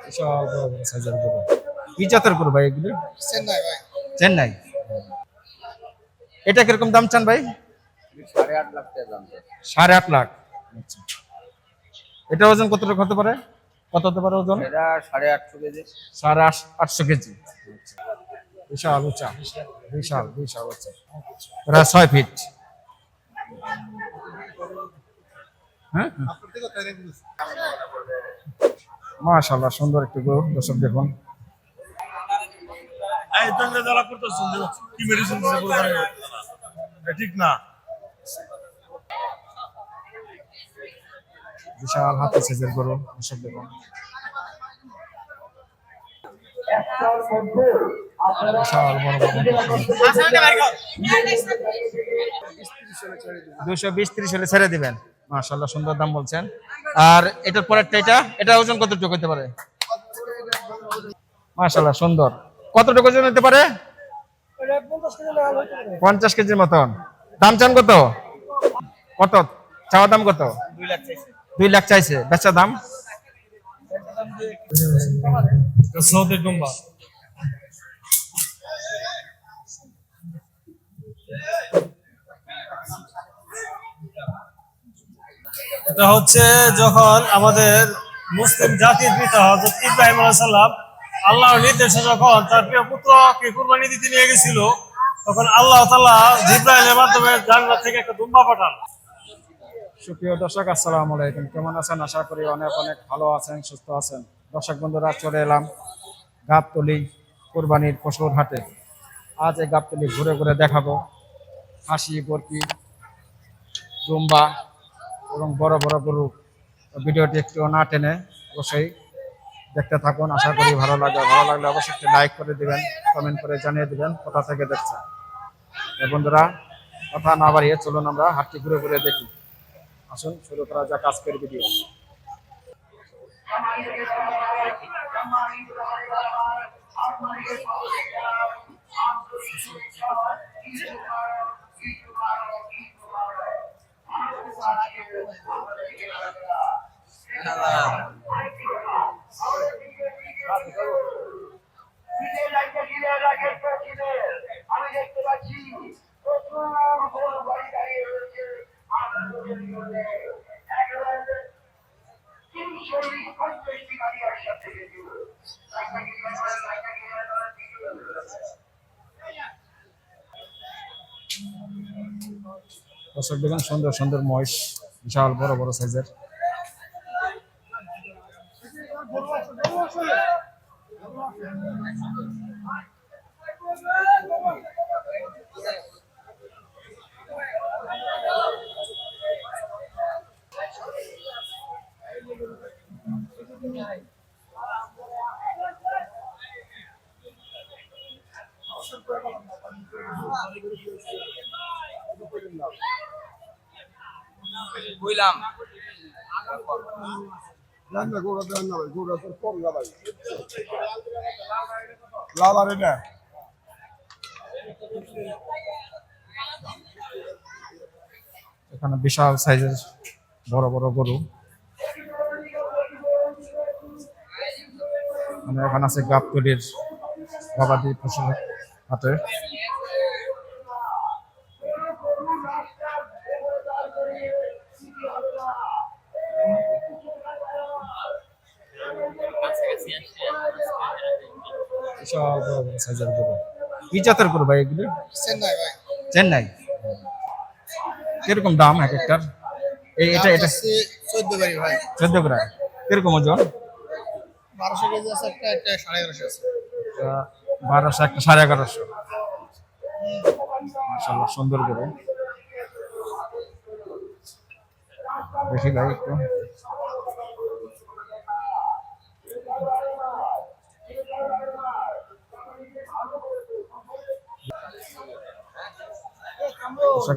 বিশাল বড় বড় সাইজের গরু। কি জাতের গরু ভাই এগুলো? চেন্নাই ভাই। চেন্নাই। এটা কিরকম দাম চান ভাই? 8.5 লাখ টাকা দাম। 8.5 লাখ। আচ্ছা। এটা ওজন কতটুকু হতে পারে? কত হতে পারে ওজন? এটা 850 কেজি। 850 কেজি। বিশাল উঁচা, বিশাল বিশাল উঁচা, প্রায় 6 ফিট। হ্যাঁ, মাশাআল্লাহ সুন্দর একটি গরু। দর্শক দেখুন, ঠিক না। বিশাল হাতি সাইজের গরু। দর্শক দেখুন, বিশাল বড় বড়। 220-30 হলে ছেড়ে দিবেন। মাশাআল্লাহ সুন্দর দাম বলছেন। আর এটার পরেরটা, এটা ওজন কতটুকু হতে পারে? মাশাআল্লাহ সুন্দর। কতটুকু ওজন হতে পারে? 50 কেজির মতন। দাম চান কত? কত চাওয়া দাম কত? 2 লাখ চাইছে। বেচা দাম? এটা হচ্ছে যখন আমাদের মুসলিম জাতির পিতা হযরত ইব্রাহিম আলাইহিস সালাম আল্লাহর নির্দেশে যখন তার প্রিয় পুত্রকে কুরবানি দিতে নিয়ে গেছিল, তখন আল্লাহ তাআলা জিবরাইলের মাধ্যমে জান্নাত থেকে একটা দুম্বা পাঠান। সুপ্রিয় দর্শক, আসসালামু আলাইকুম। কেমন আছেন? আশা করি অনেক অনেক ভালো আছেন, সুস্থ আছেন। দর্শক বন্ধুরা, চলে এলাম গাবতলী কুরবানির পশুর হাটে। আজ এই গাবতলী ঘুরে ঘুরে দেখাবো হাসি, বরকি, দুম্বা এবং বড় বড় গরু। ভিডিওটি একটু না টেনে অবশ্যই দেখতে থাকুন। আশা করি ভালো লাগবে। ভালো লাগলে অবশ্যই একটি লাইক করে দিবেন, কমেন্ট করে জানিয়ে দিবেন কোথা থেকে দেখছেন। বন্ধুরা, কথা না বাড়িয়ে চলুন আমরা হাটটি ঘুরে ঘুরে দেখি। আসুন শুরু করা যাক আজকের ভিডিও। আমি দেখতে পাচ্ছি প্রচুর গরু গাড়ি দাঁড়িয়ে রয়েছে। একেবারে 30-40-50টি গাড়ি একসাথে গেছিল। দর্শক দেখুন, সুন্দর সুন্দর মহিষ, বিশাল বড় বড় সাইজের। বুঝলাম। এখানে বিশাল সাইজের বড় বড় গরু। মানে এখানে আছে গাবতলীর গবাদি পশু হাটে। বিশাল বড় বড় সাইজের গরু। কি জাতের গরু ভাই এগুলি? চেন্নাই ভাই। চেন্নাই। কিরকম দাম এক একটার? এটা এটা 14 বাড়ি ভাই। 14 গ্রাম। কিরকম ওজন? 1200 কেজি আছে একটা, একটা 1150 আছে। 1200, একটা 1150। মাশাআল্লাহ সুন্দর গরু। দেখি ভাই একটু।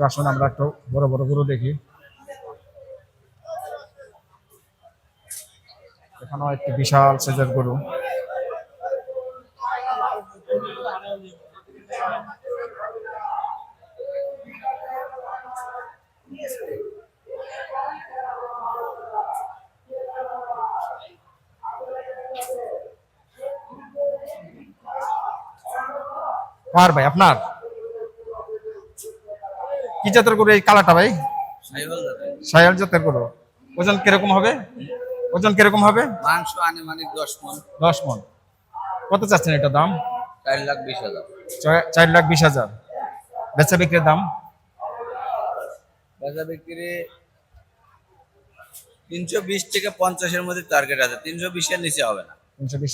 আসুন আমরা একটু বড় বড় গরু দেখি। এখানেও একটি বিশাল সাইজের গরু। কার ভাই আপনার? কি জাতের গরু এই কালাটা ভাই? সায়াল জাতের গরু। ওজন কিরকম হবে? ওজন কিরকম হবে? মাংস আনুমানিক 10 মণ। 10 মণ। কত চাচ্ছেন এটা দাম? 4,20,000। 4,20,000। বেচা বিক্রির দাম? বাজার বিক্রি 320 থেকে 50-এর মধ্যে টার্গেট আছে, 320-এর নিচে হবে না। 320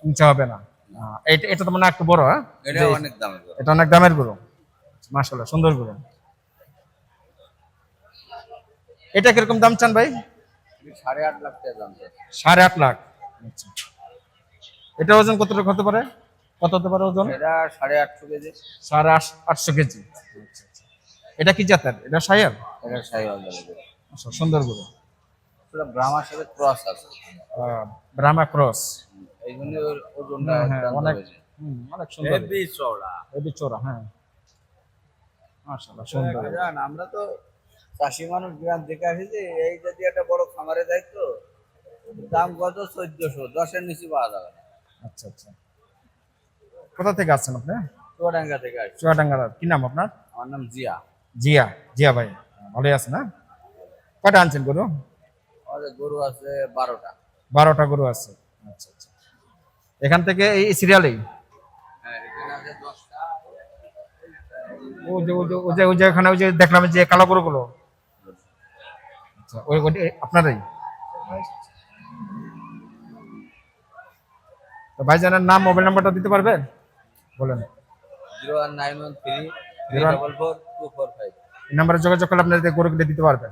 নিচে হবে না। এটা এটা তো মানে একটু বড়, হ্যাঁ? এটা অনেক দামের গরু। এটা অনেক দামের গরু। মাশাআল্লাহ, সুন্দর গরু। এটা কিরকম দাম চান ভাই? 8.5 লাখ টাকা দাম আছে। 8.5 লাখ। আচ্ছা। এটা ওজন কতটুকু হতে পারে? কত হতে পারে ওজন? এটা 850 কেজি। 850 কেজি। আচ্ছা, আচ্ছা। এটা কি জাতের? এটা শায়ার? এটা সাইওয়াল বলে। আচ্ছা, সুন্দর গরু। পুরো ব্রাহ্মার সাথে ক্রস আছে। ব্রাহ্মা ক্রস। এই জন্য ওর ওজনটা হ্যাঁ, একটু অনেক বেশি। অনেক সুন্দর। হেভি চওড়া। হেভি চোরা, হ্যাঁ। মাশাআল্লাহ, সুন্দর। জান আমরা তো চাষি মানুষ, গ্রাম থেকে আসি যে এই যদি একটা বড় খামারে যাই তো দাম কত 1400, 10-এর নিচে পাওয়া যাবে না। আচ্ছা, আচ্ছা। কোথা থেকে আসছেন আপনি? চুয়াডাঙ্গা থেকে আসি। চুয়াডাঙ্গার। কি নাম আপনার? আমার নাম জিয়া। জিয়া। জিয়া ভাই, ভালোই আছেন না? কয়টা আনছেন গরু? আমাদের গরু আছে 12টা। 12টা গরু আছে। আচ্ছা, আচ্ছা। এখান থেকে এই সিরিয়ালেই? হ্যাঁ, এখানে আছে 10টা। ওই যে ওখানে ওই যে দেখলাম যে কালো গরুগুলো। আচ্ছা, ওই আপনারই? তো ভাইজানের নাম, মোবাইল নাম্বারটা দিতে পারবেন? বলেন। 01913 344 245। এই নাম্বারে যোগাযোগ করলে আপনার গরুগুলো দিতে পারবেন।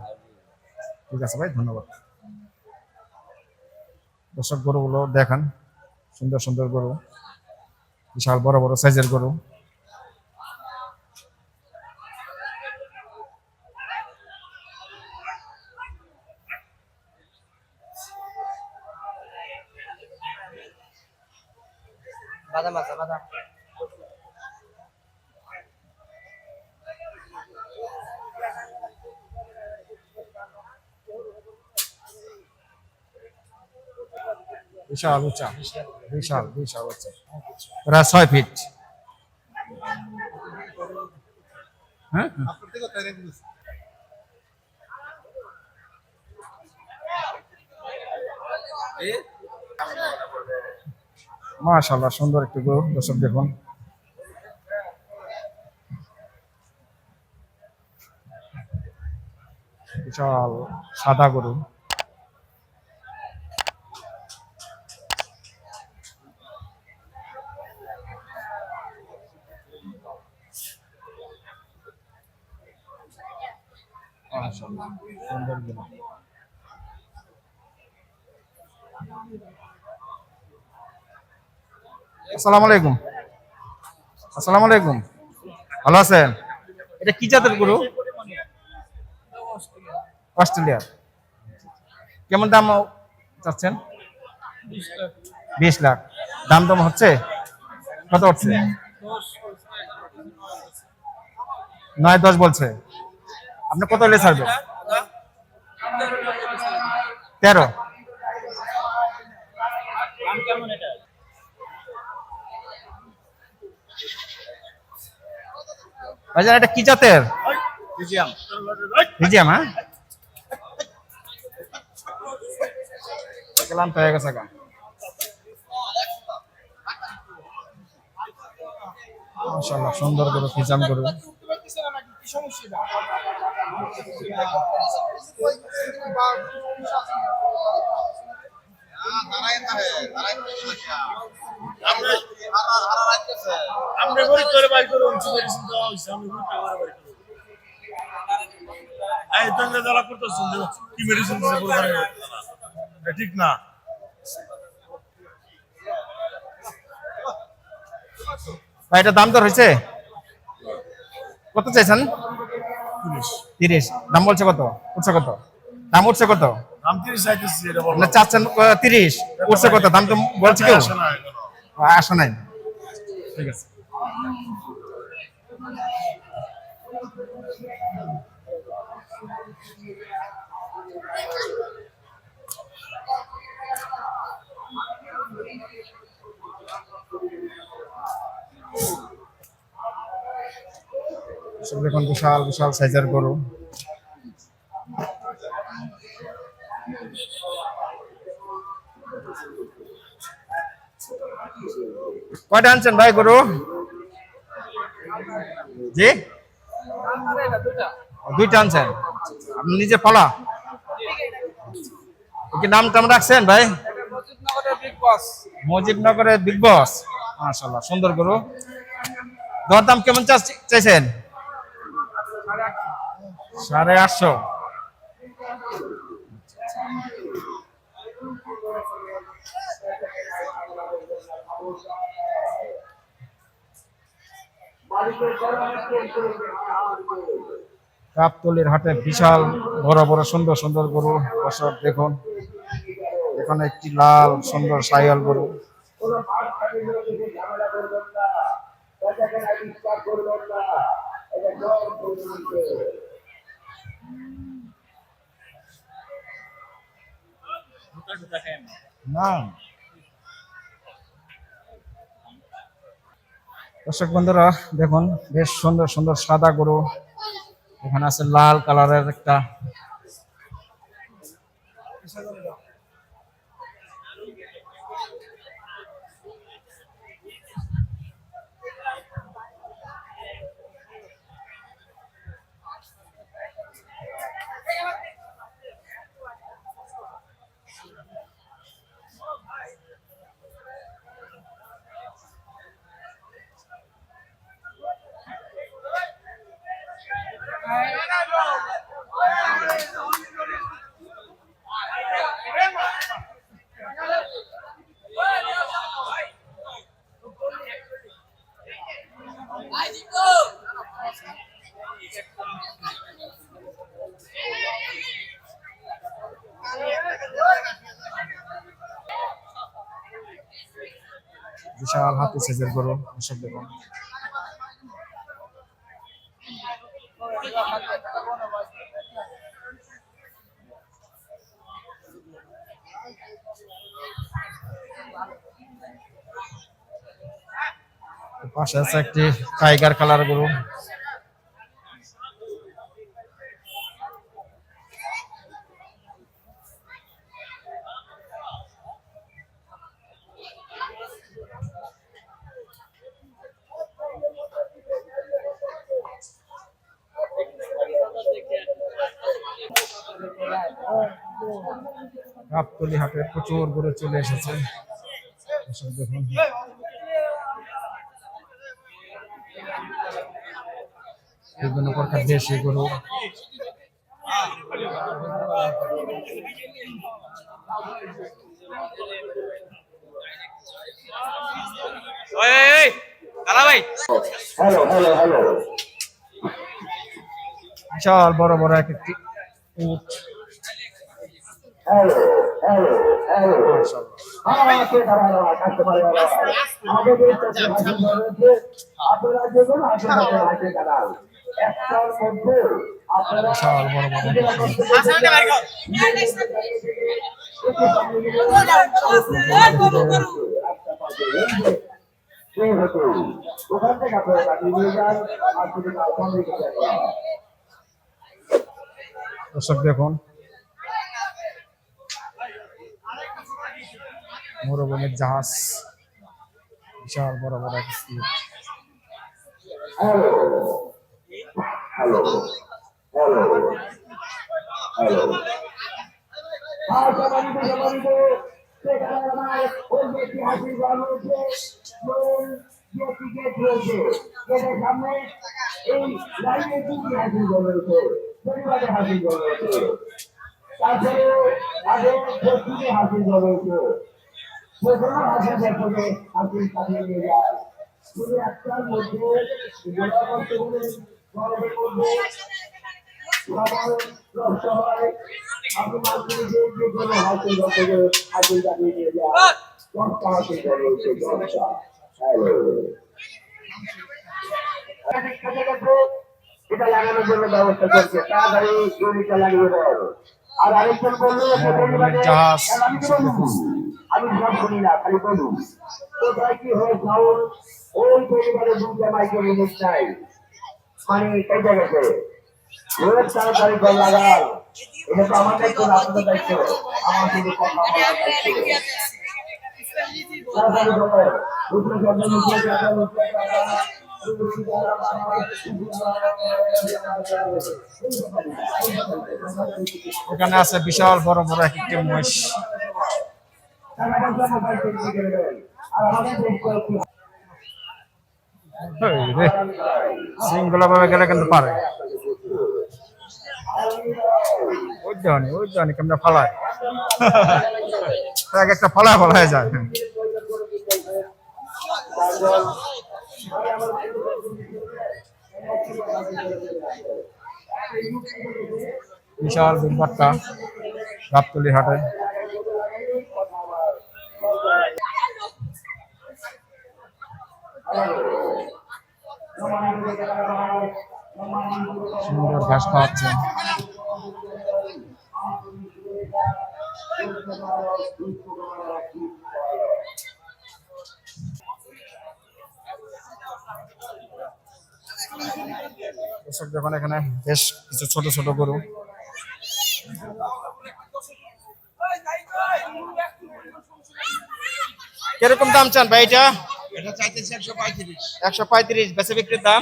ঠিক আছে ভাই, ধন্যবাদ। দর্শক, গরুগুলো দেখান, সুন্দর সুন্দর গরু, বিশাল বড় বড় সাইজের গরু। বাদাম আছে, বাদাম। বিশাল উঁচা, বিশাল বিশাল উঁচা, প্রায় 6 ফিট। হ্যাঁ, মাশাআল্লাহ, সুন্দর একটি গরু। দর্শক দেখুন, বিশাল সাদা গরু। মাশাআল্লাহ, সুন্দর গরু। আসসালামু আলাইকুম। আসসালামু আলাইকুম। ভালো আছেন? এটা কি জাতের গরু? অস্ট্রেলিয়ার। কেমন দাম চাচ্ছেন? 20 লাখ। দাম দাম হচ্ছে? কত হচ্ছে? 9-10 বলছে। আপনি কত হলে ছাড়বেন? 13। ভাইজান, এটা কি জাতের? ফিজিয়াম। ফিজিয়াম, হ্যাঁ? গেলাম পেয়ে গেছে গা। মাশাআল্লাহ, সুন্দর গরু, ফিজিয়াম গরু। ঠিক না। ভাই, এটা দাম দর হয়েছে? কত চাইছেন? 30। দাম বলছে কত? উঠছে কত? দাম উঠছে কত? দাম 30 চাইতেছি, এটা বলো। আপনি চাচ্ছেন 30, উঠছে কত? দাম তো বলছে কেউ? আসে না এখনো। আসা নাই। ঠিক আছে। দর্শক দেখুন বিশাল বিশাল সাইজের গরু। কয়টা আনছেন ভাই গরু? জি, দুইটা আনছেন। আপনি নিজে পালা? কি নাম টাম রাখছেন ভাই? মুজিবনগরের বিগ বস। মাশাআল্লাহ, সুন্দর গরু। দরদাম কেমন চাইছেন? 850। গাবতলীর হাটে বিশাল বড় বড় সুন্দর সুন্দর গরু। দর্শক দেখুন, এখানে একটি লাল সুন্দর সাইয়াল গরু। কোনো মাছ খালি লোকেদের ঝামেলা করবেন না, বেচাকেনা ডিস্টার্ব করবেন না, এটা সব বলতে। না, দর্শক বন্ধুরা দেখুন, বেশ সুন্দর সুন্দর সাদা গরু। এখানে আছে লাল কালারের একটা। বিশাল হাতি সাইজের গরু। দর্শক দেখুন, পাশে আছে একটি টাইগার কালার গরু। গাবতলী হাটে প্রচুর গরু চলে এসেছে। দর্শক দেখুন, বিভিন্ন প্রকার দেশি গরু। হ্যালো হ্যালো হ্যালো, বিশাল বড় বড় এক একটি উট। হ্যালো হ্যালো হ্যালো, মাশাআল্লাহ, আমাকে দাঁড়ানো কাস্টমারের আমাদের দেশে হাসি রয়েছে, আপনারা যে কোনো হাসি দাঁড়ান একটার মধ্যে আপনারা বিশাল বড় বড় এক একটি উট। ওখান থেকে আপনারা কাটিয়ে নিয়ে যান আর যদি কালকে দর্শক দেখুন, মরুভূমির জাহাজ। বিশাল বড় বড় এক একটি উট। হ্যালো হ্যালো হ্যালো হ্যালো, সেখানে আমার ওই ব্যক্তি হাসির ঘর রয়েছে, গেট রয়েছে, গেটের সামনে এই লাইনে দুটি হাসির ঘর রয়েছে, পরিবারে হাসির ঘর রয়েছে, তারপরে আগে পশ্চিমে হাসির ঘর রয়েছে, সেখানে হাসির ঘরে হাসির কাটিয়ে নিয়ে যায়। শুধু একটার মধ্যে গোলা করতে বলে গরমের মধ্যে সবার নষ্ট হয়। আপনি মাঝখানে যে কোনো হাসির ঘর থেকে হাসির কাটিয়ে নিয়ে যায়। দশটা হাসির ঘর রয়েছে, 10টা। হ্যালো, এটা লাগানোর জন্য ব্যবস্থা করছে, তাড়াতাড়ি দড়িটা লাগিয়ে দেয়। আর আরেকজন বললো মরুভূমির জাহাজ। আমি সব শুনি না, খালি বলুন কোথায় কি হয়ে চাউল, ওই পরিবারের দুটা মাইক্রো মিনিট চাই। মানে কেটে গেছে রোজ তাড়াতাড়ি গোল লাগাল এটা তো আমার দায়িত্ব না আপনাদের দায়িত্ব আমার শুধু কথা বলার দায়িত্ব তাড়াতাড়ি গোল উপরে যাবেন উপরে যাবেন উপরে এখানে আছে বিশাল বড় বড় এক একটি মহিষ। সিংগুলো ভাবে গেলে কিন্তু পারে। ওই জানি কেমন ফালায় এক একটা ফালায় ফালায় যায়। বিশাল বিলবাট্টা গাবতলী হাটে। সুন্দর ঘাস খাওয়াচ্ছে। দর্শক দেখুন এখানে বেশ কিছু ছোট ছোট গরু। কিরকম দাম চান ভাই এটা? এটা চাইতেছি 135। 135 বেচে বিক্রির দাম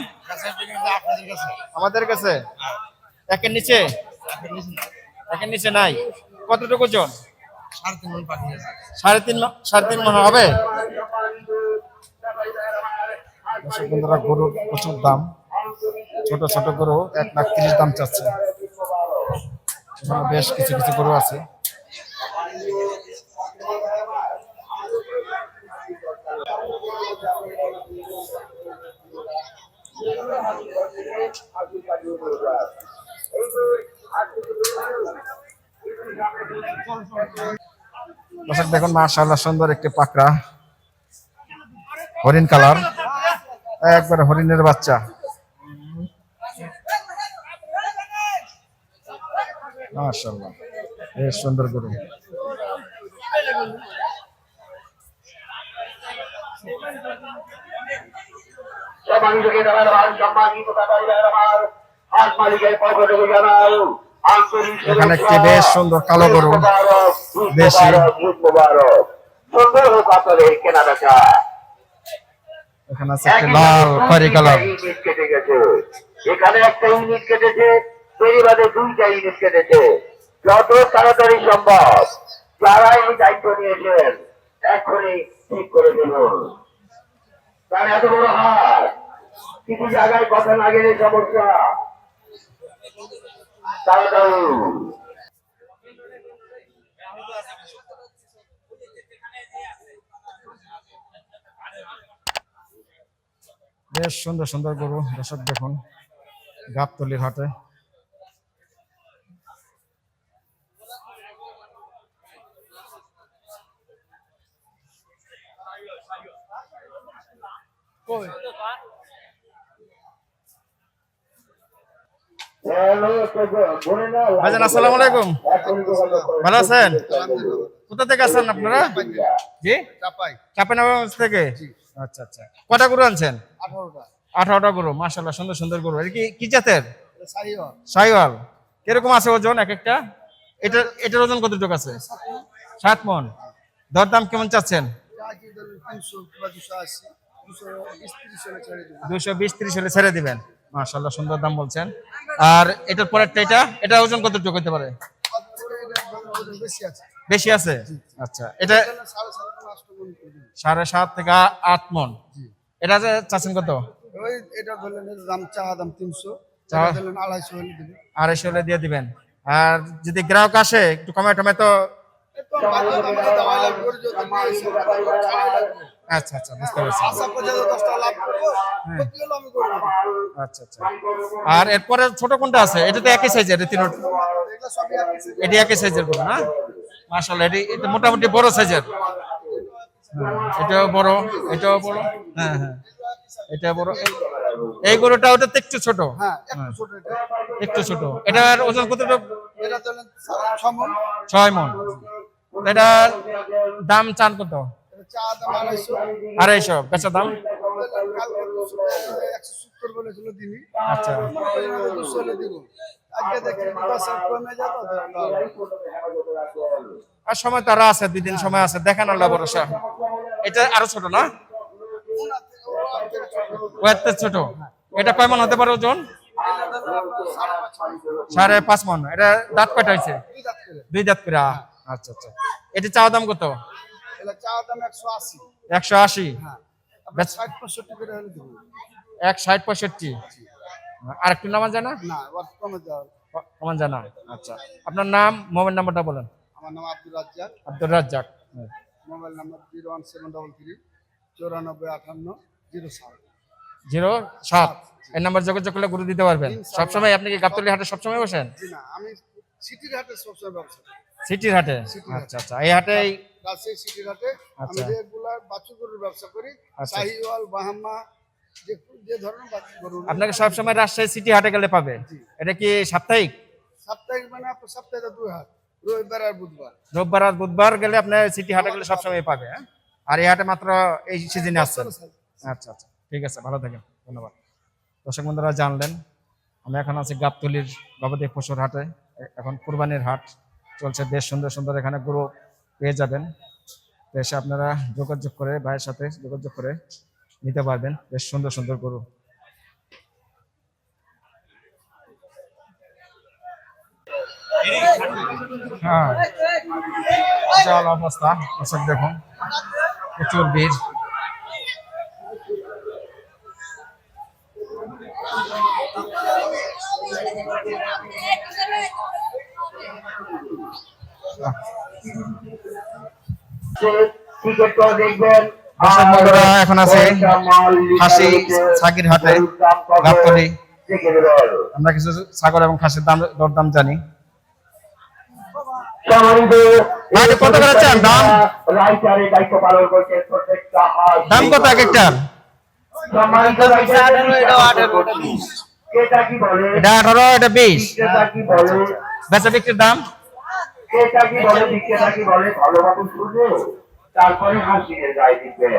আপনাদের কাছে আমাদের কাছে একের নিচে? একের নিচে নাই। কতটুকু ওজন? 3.5 মণ পাখি আছে। 3.5 মণ হবে। দর্শক বন্ধুরা গরুর প্রচুর দাম, ছোট ছোট গরু 1,30,000 দাম চাচ্ছে। এখানে বেশ কিছু কিছু গরু আছে। দর্শক দেখুন মাশাআল্লাহ সুন্দর একটি পাকড়া হরিণ কালার, একবারে হরিণের বাচ্চা। মাশাআল্লাহ বেশ সুন্দর গরু। সম্মানিত দাদার সম্মানিত দাদার আমার হাত মালিকের পক্ষ থেকে জানাই আন্তরিক এখানে একটি বেশ সুন্দর কালো গরু দেশি। সুন্দর হোক আপনাদের কেনা বেচা। এখানে আছে একটি লাল খয়েরি কালার। ইউনিট কেটে গেছে, এখানে একটা ইউনিট কেটেছে, বেরিবাদে 2টা ইউনিট কেটেছে। যত তাড়াতাড়ি সম্ভব যারা এই দায়িত্ব নিয়েছেন এখনই ঠিক করে দেবেন। তার এত বড় হাত, কিছু জায়গায় কথা না গেলে সমস্যা। তাড়াতাড়ি বেশ সুন্দর সুন্দর গরু দর্শক দেখুন গাবতলীর হাটে। ভাইজান আসসালামু আলাইকুম, ভালো আছেন? কোথা থেকে আসছেন আপনারা? জি চাঁপাইনবাবগঞ্জ থেকে। আচ্ছা আচ্ছা, কটা গরু আনছেন? 18টা গরু। মাশাআল্লাহ সুন্দর সুন্দর গরু। এটা কি জাতের? শাহিওয়াল। কিরকম আছে ওজন এক একটা? এটার ওজন কতটুকু আছে? 7 মণ। দরদাম কেমন চাচ্ছেন? 220-30 হলে ছেড়ে দিবেন। মাশাআল্লাহ সুন্দর দাম বলছেন। আর এটার পরেরটা এটা ওজন কতটুকু হতে পারে? বেশি আছে। আচ্ছা, এটা 7.5 থেকে 8 মণ। এটা চাচ্ছেন কত? এটা ধরলেন দাম 300, চা- ধরলেন 250 হলে দিবে। 250 হলে দিয়ে দিবেন। আর যদি গ্রাহক আসে একটু কমে টমে তো? আচ্ছা আচ্ছা, বুঝতে পারছি। আচ্ছা আচ্ছা। আর এরপরে ছোট কোনটা আছে? এটা তো একই সাইজের, এটি একই সাইজের গরু না? মাশাআল্লাহ, এটা মোটামুটি বড় সাইজের। এটাও বড়, এটাও বড়। হ্যাঁ হ্যাঁ, এটা বড়। এই গরুটা ওটা তো একটু ছোট। একটু ছোট। এটার ওজন কতটুকু? 6 মণ। এটার দাম চান কত? 250। বেচা দাম কালকে 170 বলেছিল দিনই, আচ্ছা মনে করি না 200 হলে দিব। আজকে দেখি বাজার কমে যাবে আর সময় তারা আছে, 2 দিন সময় আছে, দেখেন আল্লাহ ভরসা। এটা আরো ছোট না, ও এত ছোট। এটা কয় মন হতে পারে ওজন? 5.5 মন। এটা দাঁত কয়টা হয়েছে? 2 দাঁত করে। আচ্ছা আচ্ছা। এটা চাওয়া দাম কত? এটা চা দাম 180। 180। হ্যাঁ, বেচ- 60-65 করে হলে দিব। 160-65। আর একটু নামান জানা? না, ওর কমে যাবে। নামান জানা। আচ্ছা, আপনার নাম, মোবাইল নাম্বারটা বলেন। আমার নাম আব্দুল রাজ্জাক, আব্দুর রাজ্জাক। Mobile number 01733 9458 07। 07। এই নাম্বার যোগাযোগ করলে গরু দিতে পারবেন সবসময়। আপনি কি গাবতলী হাটে সবসময় বসেন? জি না, আমি সিটির হাটে সবসময় ব্যবসা করি। সিটির হাটে? আচ্ছা আচ্ছা। এই হাটে রাজশাহী সিটির হাটে আমি আচ্ছা। রেগুলার বাছুর গরুর ব্যবসা করি। আচ্ছা। শাহিওয়াল, বাহামা, যে ধরনের বাছুর গরু আপনাকে সবসময় রাজশাহী সিটি হাটে গেলে পাবে। এটা কি সাপ্তাহিক? সাপ্তাহিক মানে আপনার সপ্তাহে 2 হাট, রবিবার আর বুধবার। রোববার আর বুধবার গেলে আপনি সিটি হাটে গেলে সবসময় পাবে। হ্যাঁ, আর এই হাটে মাত্র এই সিজনে আসছেন। আচ্ছা আচ্ছা, ঠিক আছে, ভালো থাকেন, ধন্যবাদ। দর্শক বন্ধুরা জানলেন, আমি এখন আছি গাবতলীর গবাদি পশুর হাটে। এখন কুরবানির হাট চলছে, বেশ সুন্দর সুন্দর এখানে গরু পেয়ে যাবেন। তো এসে আপনারা যোগাযোগ করে, ভাইয়ের সাথে যোগাযোগ করে নিতে পারবেন বেশ সুন্দর সুন্দর গরু। হ্যাঁ, বিশাল অবস্থা দর্শক, দেখুন প্রচুর ভিড়। টিকিটটা দেখবেন। দর্শক বন্ধুরা এখন আছে খাসি ছাগির হাটে গাবতলী। আমরা কিছু ছাগল এবং খাসির দাম দরদাম জানি। ভাই, কত করে চান দাম? রাইটারে দায়িত্ব পালন করছে প্রত্যেকটা দাম কত এক একটার? এটা কি বলে, এটা 18, এটা 20। এটা কি বলে, বেচা বিক্রির দাম? এটা কি বলে, বিক্রেতা কি বলে, ভালোভাবে শুনে তারপরে হাসিয়ে যায় দিবে।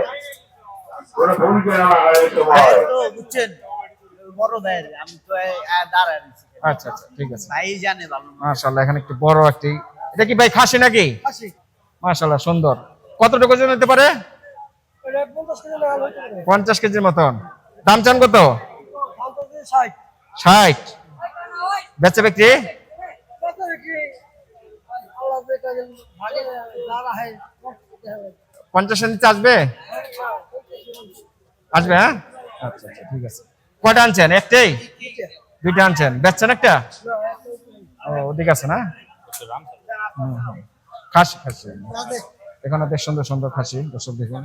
কোনো ভুল যেন না হয় সময়। বুঝছেন বড় ভাইয়ের আমি তো দাঁড়ায় রয়েছি। আচ্ছা আচ্ছা, ঠিক আছে। ভাই জানে ভালো। মাশাআল্লাহ, এখানে একটু বড় একটি, এটা কি ভাই খাসি নাকি? আসি মাশাআল্লাহ, সুন্দর। কতটুকু ওজন হতে পারে? এটা 50 কেজি লাগাল হইতে পারে। 50 কেজির মতন। দাম চান কত? ফালতু দিয়ে 60। 60। বেচা বিক্রি? কত কি আল্লাহ বেটা ভাগে যারা হয় 50 এর নিচে আসবে? আসবে, হ্যাঁ। আচ্ছা আচ্ছা, ঠিক আছে। কয়টা আনছেন? একটাই? 2টা আনছেন? বেচছেন একটা? ও, ওদিকে আছে না? হুম, হুম। খাসি খাসি এখানে বেশ সুন্দর সুন্দর খাসি, দর্শক দেখুন।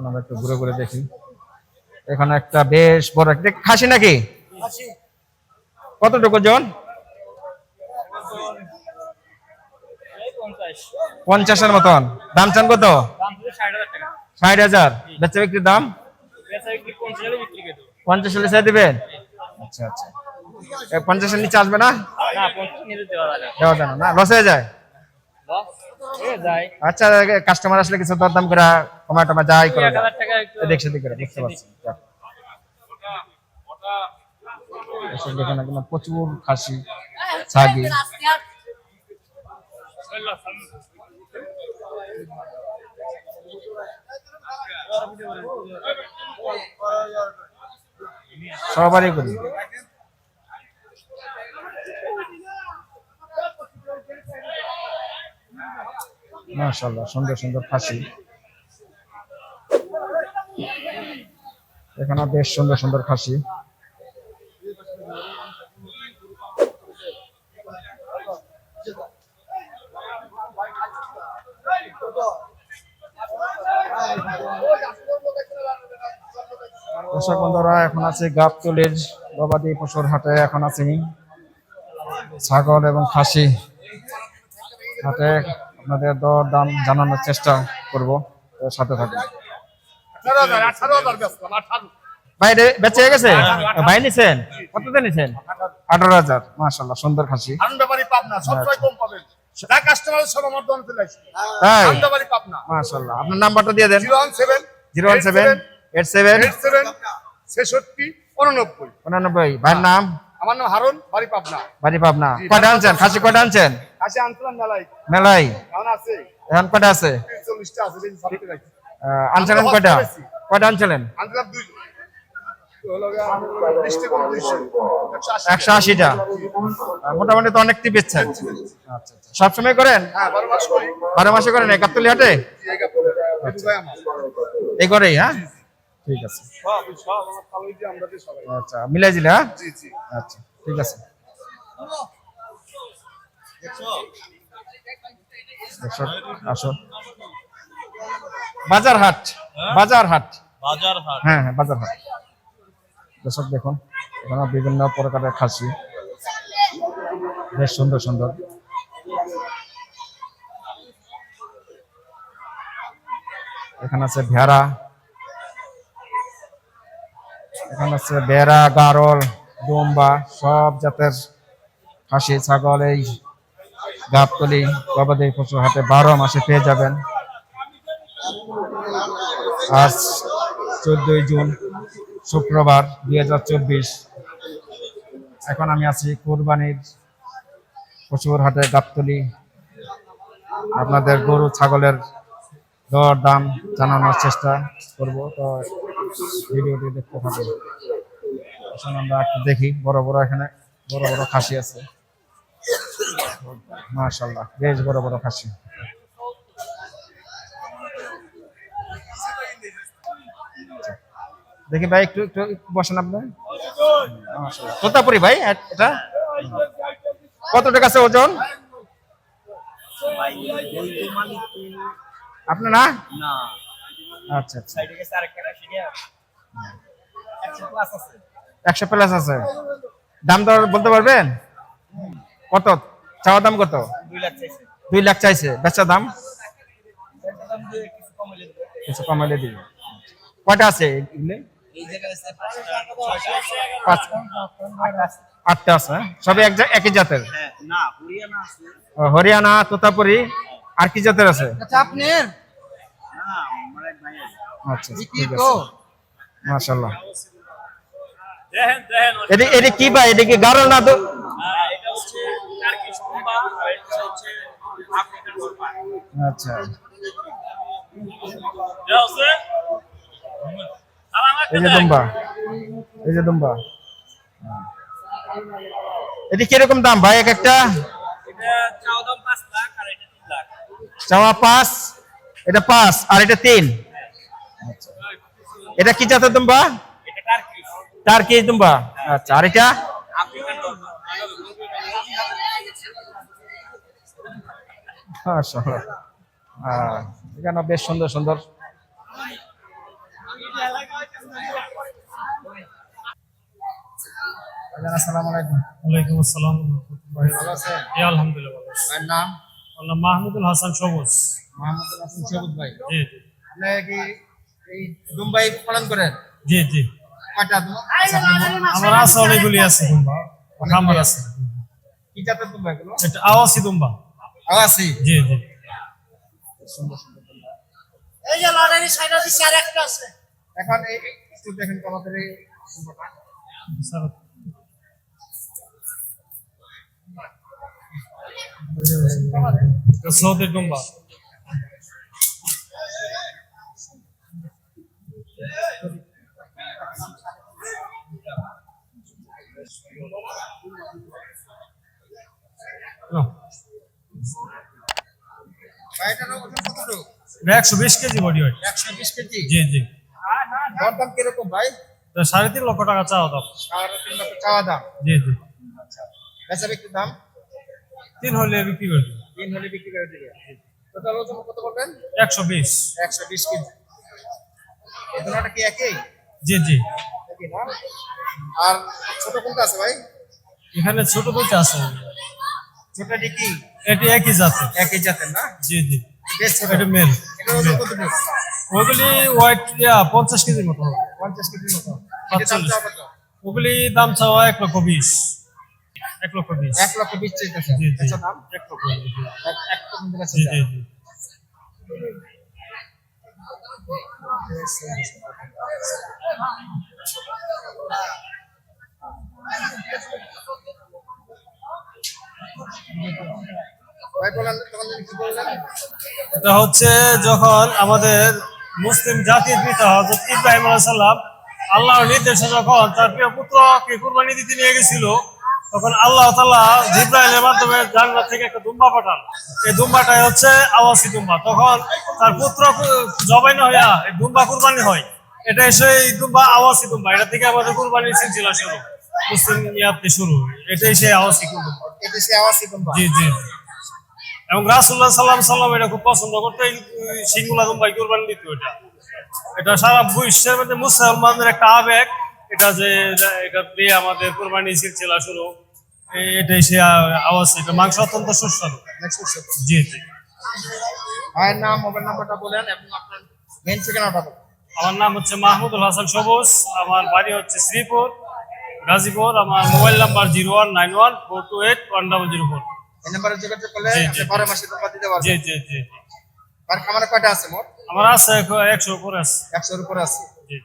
আমরা একটু ঘুরে ঘুরে দেখি। এখানে একটা বেশ বড় একটা খাসি নাকি? কতটুকু ওজন? 50 এর মতন। দাম চান কত? 60,000। বেচা বিক্রির দাম? 50 হলে ছেড়ে দিবেন? আচ্ছা আচ্ছা। 50 এর নিচে আসবে না? দেওয়া যায় না? লস হয়ে যায়? আচ্ছা, কাস্টমার আসলে কিছু দরদাম করে কমা টমা যাই করা যায়, এদিক সেদিক করে, বুঝতে পারছি। এসব দেখেন একদম প্রচুর খাসি ছাগি। সবারই করি। মাশাআল্লাহ, সুন্দর সুন্দর খাসি। এখানে বেশ সুন্দর সুন্দর খাসি। দর্শক বন্ধুরা, এখন আছে গাবতলীর গবাদি পশুর হাটে। এখন আছে ছাগল এবং খাসি হাটে। আপনাদের দর দাম জানানোর চেষ্টা করব, সাথে থাকুন। ভাই বেঁচে গেছে? ভাই নিছেন? কততে নিছেন? 18,000। মাশাআল্লাহ, সুন্দর খাসি। যা কাস্টমার সব আমার দোকানে চলে আসে তাই আমদাবাড়ি পাবনা মাশাআল্লাহ, আপনার নাম্বারটা দিয়ে দেন। 017 01787 66 89। 89। ভাইয়ের নাম? আমার নাম হারুন, বাড়ি পাবনা। বাড়ি পাবনা। কয়টা আনছেন খাসি, কয়টা আনছেন? আসে আনছিলাম মেলায়, মেলাই এখন আছে এখন কয়টা আছে? 40টা আছে, দেখি সামনে রাখি। আনছিলেন কয়টা? কয়টা আনছিলেন? আনছিলাম 2 হলো গিয়া 20 টাকা 200 180টা। মোটামুটি তো অনেক বেচছেন। আচ্ছা আচ্ছা, সবসময় করেন? হ্যাঁ 12 মাস করি। 12 মাসে করেন এই গাবতলী হাটে? জি এই কাপড় এই ভাই আমার এই করেই? হ্যাঁ, ঠিক আছে। সব আমার কালোই দিয়ে আমরা দিয়ে সবাই। আচ্ছা, মিলাই দিলে? হ্যাঁ, জি জি। আচ্ছা ঠিক আছে। দর্শক, আসো। বাজার হাট, বাজার হাট, বাজার হাট। হ্যাঁ হ্যাঁ বাজার হাট। দর্শক দেখুন, এখানে বিভিন্ন প্রকারের খাসি, বেশ সুন্দর সুন্দর। এখানে আছে ভেড়া, এখানে আছে ভেড়া, গারল, দুম্বা, সব জাতের খাসি ছাগল এই গাবতলী গবাদি পশু হাটে 12 মাসে পেয়ে যাবেন। আজ 14 জুন শুক্রবার 2024। এখন আমি আছি কুরবানির পশুর হাটে গাবতলী। আপনাদের গরু ছাগলের দর দাম জানানোর চেষ্টা করব, তো ভিডিওটি দেখতে থাকুন। এখন আমরা একটু দেখি, বড় বড় এখানে বড় বড় খাসি আছে, মাশাআল্লাহ বেশ বড় বড় খাসি। দেখি ভাই, একটু একটু বসেন আপনি। তোতাপুরি ভাই, এটা কত টাকা আছে ওজন? আপনার না? আচ্ছা আচ্ছা, 100 প্লাস আছে। দাম দর বলতে পারবেন কত? চাওয়া দাম কত? 2 লাখ চাইছে। বেচা দাম কিছু কমাইলে দিবে। কয়টা আছে এগুলো? 8টা আছে। সবই একই জাতের? ও, হরিয়ানা, তোতাপুরি। আর কি জাতের আছে? আচ্ছা ঠিক আছে, মাশাআল্লাহ। এটা কি ভাই? এটা কি গারল না? তো আচ্ছা, এই যে দুম্বা, এই যে দুম্বা। এটা কিরকম দাম ভাই এক একটা? চাওয়া 5, এটা 5 আর এটা 3। আচ্ছা, এটা কি জাতের দুম্বা? টার্কি দুম্বা। আচ্ছা, আর এটা? মাশাআল্লাহ, এখানে বেশ সুন্দর সুন্দর। আসসালামু আলাইকুম। ওয়ালাইকুম আসসালাম। ভাই ভালো আছেন? জি আলহামদুলিল্লাহ ভালো আছি। ভাইয়ের নাম? আমার নাম মাহমুদুল হাসান সবুজ। মোহাম্মদুল হাসান সবুজ ভাই। জি আপনি কি এই দুম্বাই পালন করেন? জি জি। কয়টা? আমার আছে, অনেকগুলি আছে দুম্বা, খামার আছে। কি জাতের দুম্বা এগুলো? এটা আওয়াসি দুম্বা। আওয়াসি? জি জি। সুন্দর সুন্দর দুম্বা। এই যে লটারি সাইডে দিছে আর একটা আছে। এখন এই একটু দেখেন তো আমাদের এই দুম্বাটা। স্যার, এটা সৌদের দুম্বা। ভাই এটার ওজন কতটুকু? 120 কেজি বডি ওয়েট। 120 কেজি? জি জি। দরদাম কিরকম ভাই? তো 3.5 লক্ষ টাকা চাওয়া দাম। 3.5 লক্ষ চাওয়া দাম। জি জি। বেচা বিক্রির দাম? 3 হলে বিক্রি করে দেব। 3 হলে বিক্রি করে দিবে। টোটাল ওজন কত বলবেন? 120। 120 কেজি। এই দুটোটা কি একই? জি জি। একই না? আর ছোট কোনটা আছে ভাই? এখানে ছোট দুটো আছে। ছোটটি কি? এটি একই জাতের। একই জাতের না? জি জি। বেশ ছোট। এটা মেল। এটার ওজন কতটুকু? ওগুলি ওয়েট 50 কেজির মতো হবে। 50 কেজির মতো। এটার দাম 45। চাওয়া কত? ওগুলি দাম চাওয়া 1,20,000। 1,20,000 1,20,000 চাইতেছেন। জি জি বেচার দাম 1,20,000 এক পর্যন্ত বেচা জি যায়। জি জি ভাই বলেন তখন কি বললেন? এটা হচ্ছে যখন আমাদের মুসলিম জাতির পিতা হযরত ইব্রাহিম আলাইহিস সালাম আল্লাহর নির্দেশে যখন তার প্রিয় পুত্রকে কুরবানি দিতে নিয়ে গেছিল, তখন আল্লাহ তাআলা জিবরাইলের মাধ্যমে জান্নাত থেকে একটা দুম্বা পাঠান। এই দুম্বাটাই হচ্ছে আওয়াসি দুম্বা। তখন তার পুত্র জবাই না হইয়া এই দুম্বা কুরবানি হয়। এটাই সেই দুম্বা আওয়াসি দুম্বা। এটা থেকে আমাদের কুরবানির সিলসিলা শুরু, মুসলিম ইয়াতে শুরু। এটাই সেই আওয়াসি কুরবানি। এটা সে আওয়াসি দুম্বা। জি জি জি। এবং রাসূলুল্লাহ সাল্লাম এটা খুব পছন্দ করতো, এই সিঙ্গুলা দুম্বাই কুরবানি দিত। এটা সারা বিশ্বের মধ্যে মুসলমানদের একটা আবেগ, এটা যে এটা দিয়ে আমাদের কুরবানি সিলসিলা শুরু। এটাই সে আওয়াজ। এটা মাংস অত্যন্ত সুস্বাদু। Next question. জি জি। ভাইয়ের নাম, মোবাইল নাম্বারটা বলেন এবং আপনার মেইন ঠিকানাটা বলেন। আমার নাম হচ্ছে মাহমুদুল হাসান সবুজ। আমার বাড়ি হচ্ছে শ্রীপুর, গাজীপুর। আমার মোবাইল নাম্বার 019142810004। এই নাম্বারে যোগাযোগ করলে জি, আপনি জি। 12 মাসে দুম্বা দিতে জি পারবেন। জি জি জি। আর খামারে কয়টা আছে মোট? আমার আছে 100 উপরে আছে। 100 এর উপরে আছে। জি।